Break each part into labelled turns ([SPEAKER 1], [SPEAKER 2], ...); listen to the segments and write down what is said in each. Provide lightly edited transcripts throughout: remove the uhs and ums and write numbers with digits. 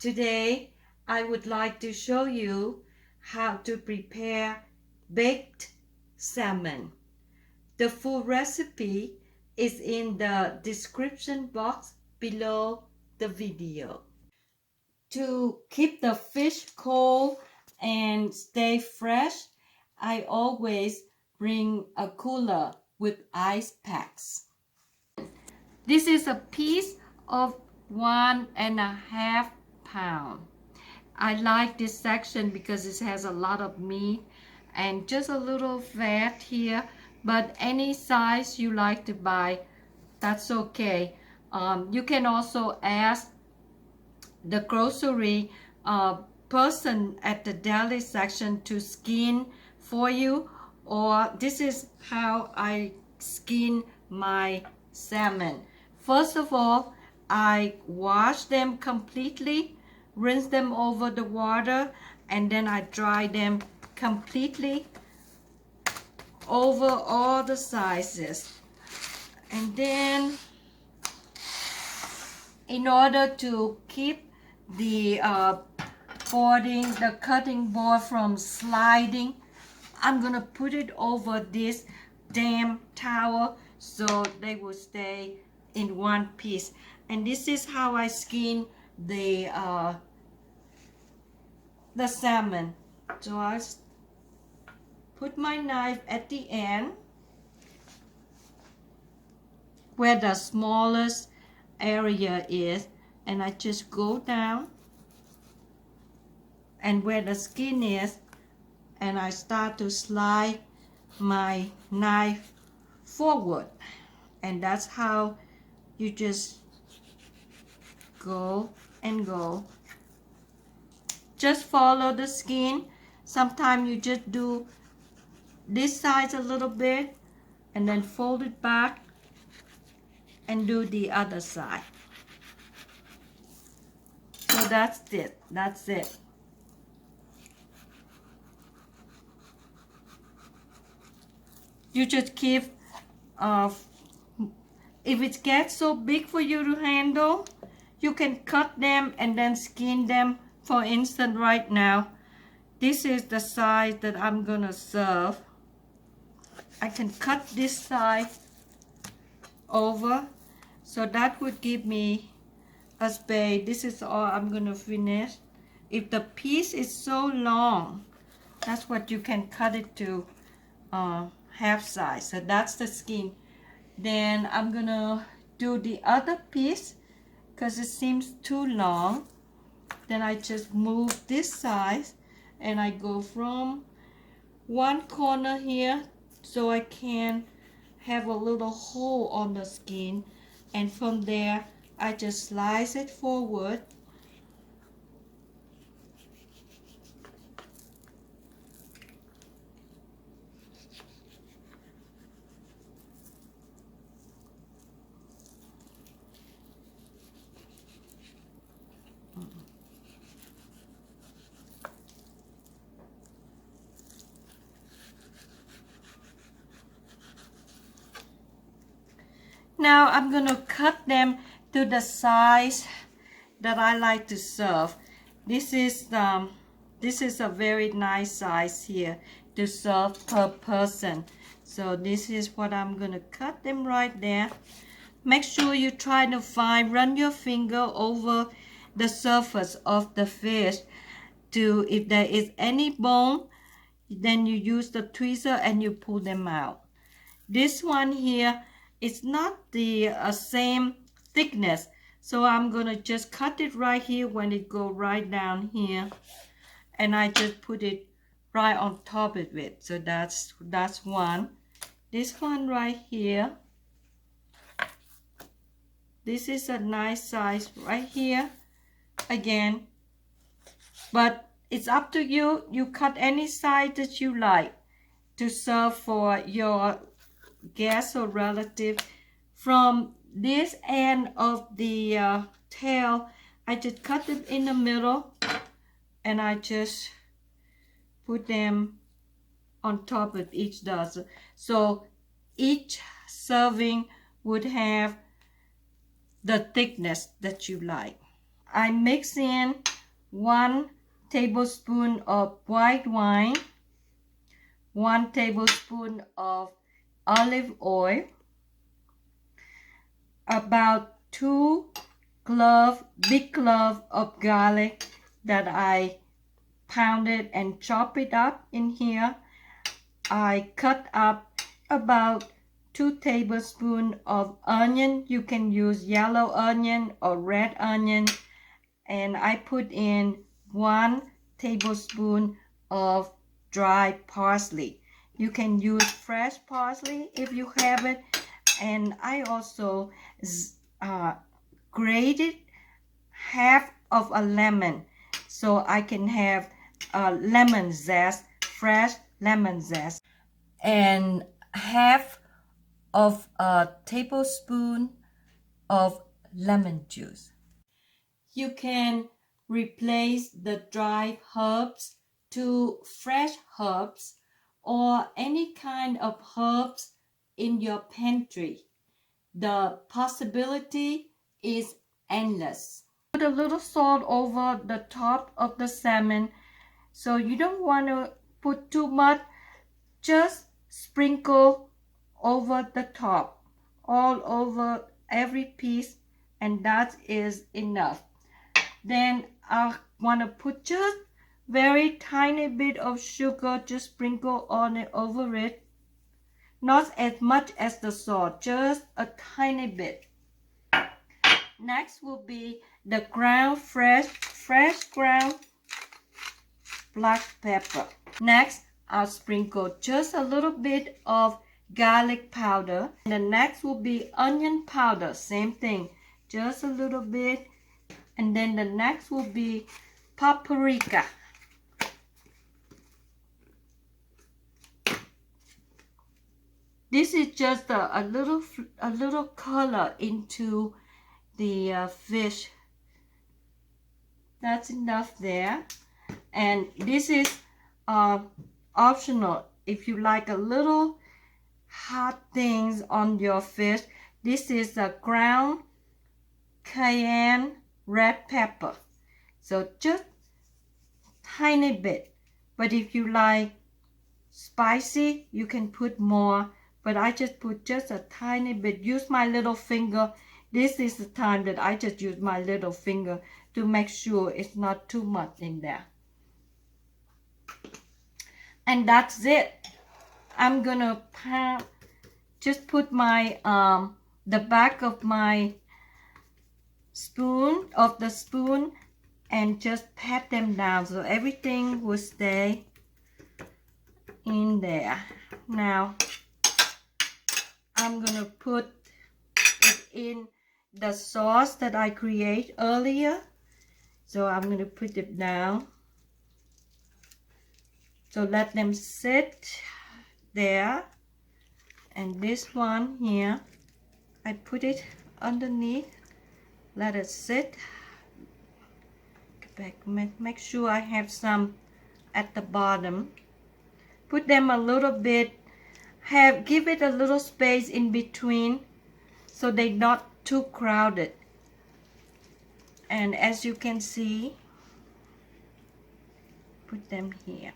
[SPEAKER 1] Today, I would like to show you how to prepare baked salmon. The full recipe is in the description box below the video. To keep the fish cold and stay fresh, I always bring a cooler with ice packs. This is a piece of 1.5 pounds. I like this section because it has a lot of meat and just a little fat here, but any size you like to buy, that's okay. You can also ask the grocery person at the deli section to skin for you, or this is how I skin my salmon. First of all, I wash them completely, rinse them over the water, and then I dry them completely over all the sizes. And then in order to keep the cutting board from sliding, I'm gonna put it over this damp towel so they will stay in one piece. And this is how I skin the salmon. So I put my knife at the end where the smallest area is, and I just go down and where the skin is, and I start to slide my knife forward, and that's how you just go and go. Just follow the skin. Sometimes you just do this side a little bit and then fold it back and do the other side. So that's it. You just keep if it gets so big for you to handle, you can cut them and then skin them. For instance, right now, this is the size that I'm gonna serve. I can cut this side over, so that would give me a space. This is all I'm gonna finish. If the piece is so long, that's what you can cut it to half size. So that's the skin. Then I'm gonna do the other piece because it seems too long. Then I just move this size and I go from one corner here so I can have a little hole on the skin, and from there I just slice it forward. Now I'm gonna cut them to the size that I like to serve. This is a very nice size here to serve per person. So this is what I'm gonna cut them right there. Make sure you try to run your finger over the surface of the fish to, if there is any bone, then you use the tweezer and you pull them out. This one here, it's not the same thickness, so I'm gonna just cut it right here when it go right down here, and I just put it right on top of it. So that's one. This one right here, this is a nice size right here again, but it's up to you. You cut any size that you like to serve for your guest or relative. From this end of the tail, I just cut them in the middle and I just put them on top of each dozen. So each serving would have the thickness that you like. I mix in 1 tablespoon of white wine, 1 tablespoon of olive oil, about 2 big cloves of garlic that I pounded and chop it up in here. I cut up about 2 tablespoons of onion. You can use yellow onion or red onion. And I put in 1 tablespoon of dry parsley. You can use fresh parsley if you have it. And I also grated half of a lemon so I can have lemon zest, fresh lemon zest, and half of a tablespoon of lemon juice. You can replace the dry herbs to fresh herbs or any kind of herbs in your pantry. The possibility is endless. Put a little salt over the top of the salmon. So you don't want to put too much. Just sprinkle over the top, all over every piece, and that is enough. Then I want to put just very tiny bit of sugar, just sprinkle on it over it. Not as much as the salt, just a tiny bit. Next will be the ground fresh ground black pepper. Next, I'll sprinkle just a little bit of garlic powder. And the next will be onion powder, same thing, just a little bit. And then the next will be paprika. This is just a little color into the fish. That's enough there. And this is optional. If you like a little hot things on your fish, this is a ground cayenne red pepper. So just tiny bit. But if you like spicy, you can put more. But I just put just a tiny bit. Use my little finger. This is the time that I just use my little finger to make sure it's not too much in there. And that's it. I'm gonna just put my the back of my spoon and just pat them down so everything will stay in there. Now I'm gonna put it in the sauce that I create earlier. So I'm gonna put it down. So let them sit there. And this one here, I put it underneath. Let it sit. Back, make sure I have some at the bottom. Put them a little bit. Give it a little space in between so they're not too crowded. And as you can see, put them here.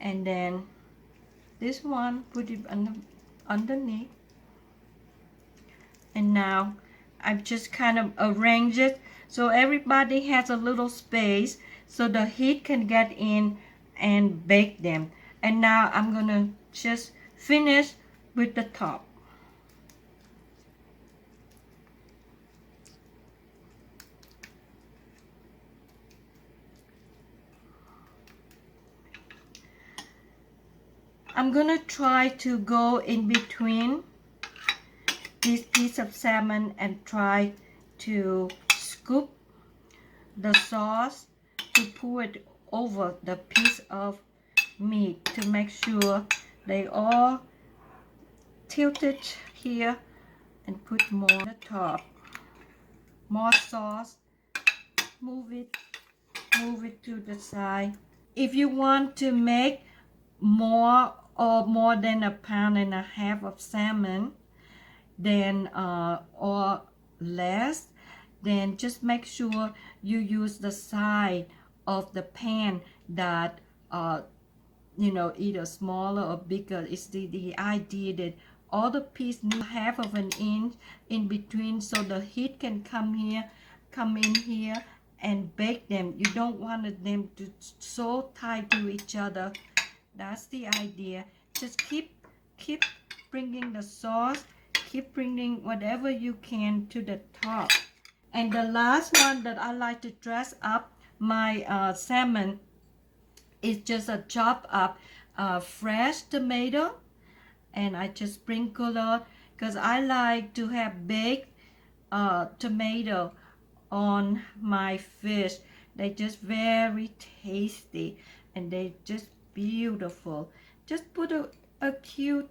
[SPEAKER 1] And then this one, put it underneath. And now I've just kind of arranged it so everybody has a little space so the heat can get in and bake them. And now I'm gonna just finish with the top. I'm gonna try to go in between this piece of salmon and try to scoop the sauce to pour it over the piece of meat to make sure they all tilted here, and put more on the top. More sauce. Move it to the side. If you want to make more than 1.5 pounds of salmon, then or less, then just make sure you use the side of the pan that either smaller or bigger. It's the idea that all the piece need half of an inch in between, so the heat can come in here and bake them. You don't want them to so tight to each other. That's the idea. Just keep bringing the sauce, keep bringing whatever you can to the top. And the last one that I like to dress up my salmon is just a chop up fresh tomato, and I just sprinkle it because I like to have baked tomato on my fish. They just very tasty and they just beautiful. Just put a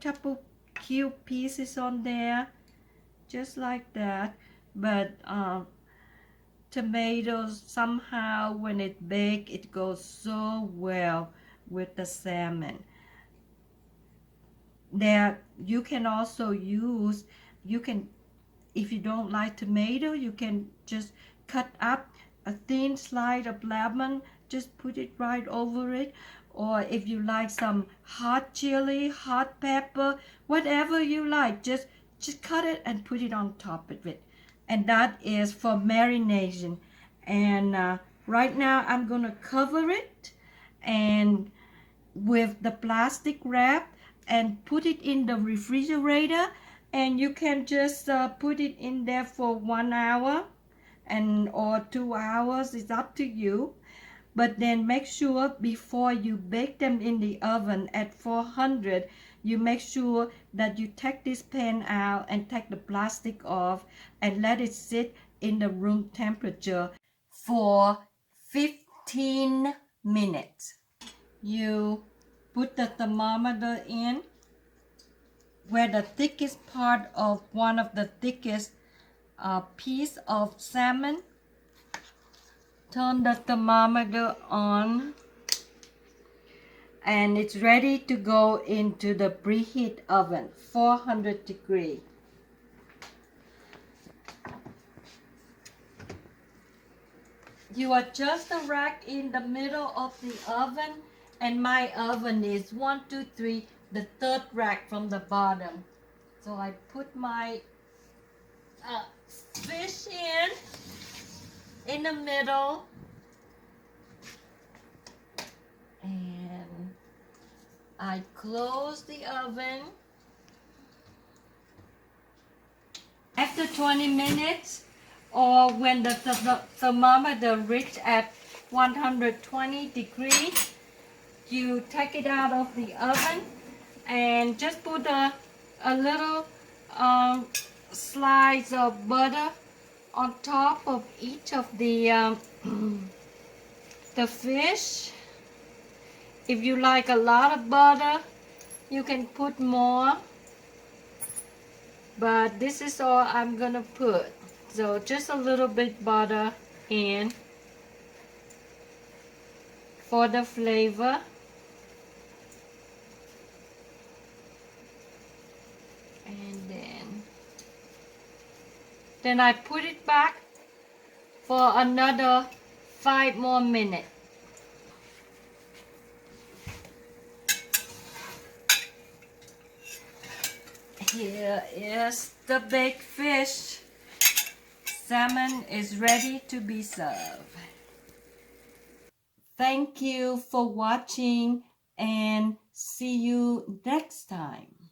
[SPEAKER 1] couple cute pieces on there, just like that. But tomatoes, somehow when it baked, it goes so well with the salmon. There you can also use, if you don't like tomato, you can just cut up a thin slice of lemon, just put it right over it. Or if you like some hot chili, hot pepper, whatever you like, just cut it and put it on top of it. And that is for marination. And right now I'm gonna cover it and with the plastic wrap and put it in the refrigerator, and you can just put it in there for 1 hour or 2 hours. It's up to you. But then make sure before you bake them in the oven at 400, you make sure that you take this pan out and take the plastic off and let it sit in the room temperature for 15 minutes. You put the thermometer in where the thickest part of one of the thickest piece of salmon. Turn the thermometer on and it's ready to go into the preheat oven, 400 degrees. You adjust the rack in the middle of the oven, and my oven is 1, 2, 3, the third rack from the bottom. So I put my fish in the middle, and I close the oven. After 20 minutes, or when the thermometer reaches at 120 degrees, you take it out of the oven and just put a little slice of butter on top of each of the fish. If you like a lot of butter, you can put more, but this is all I'm gonna put. So just a little bit butter in for the flavor. And then I put it back for another 5 more minutes. Here is the baked fish. Salmon is ready to be served. Thank you for watching and see you next time.